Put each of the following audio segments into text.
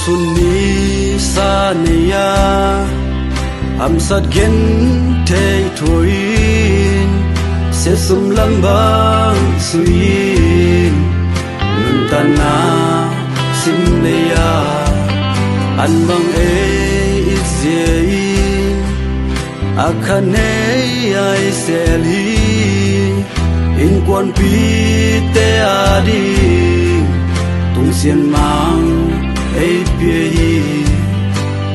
sunni saniya amsat gen thei thoin se sum lambang suin nuntana simneya anbang e izyein akhane ai seli in quan pi te adi tung xian mang ai pie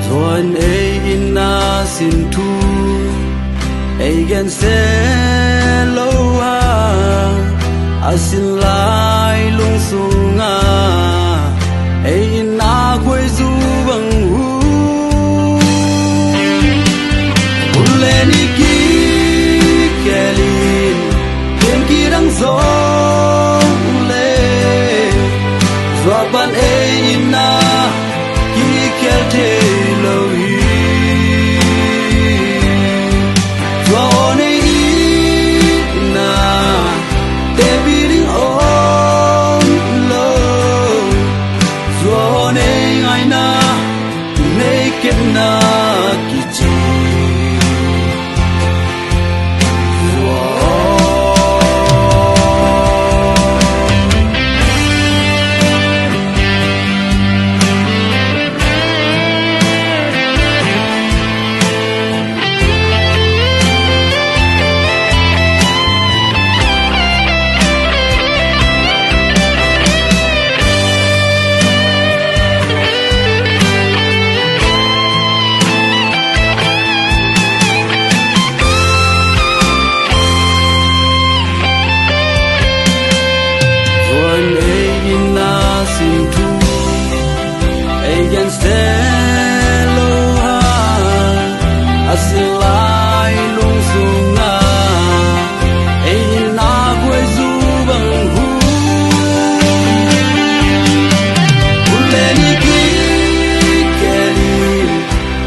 zoan ai inna sin thu ai gen se lo ha asin lai lung sunga ai inna khoi zu bang hu uleni ki kelin ken ki rang zo le zwa ban ai inna ki kel te lo hi zwa nei inna te bi ring on lo zwa nei ngai na nei ken na ki chi asilai lung sunga ai na khoi zu bang hu uleni ki keli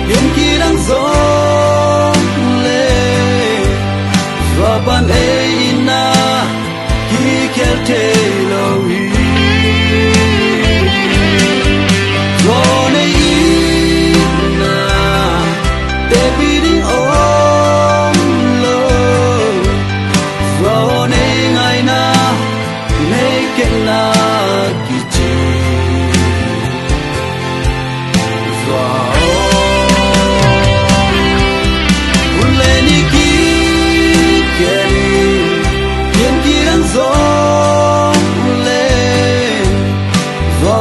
yen ki rang zo le zwa ban ai na ki kel te lo hi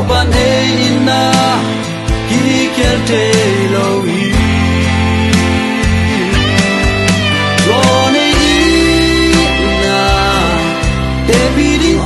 ban ai na ki kel te lo hi lo nei na te bi ding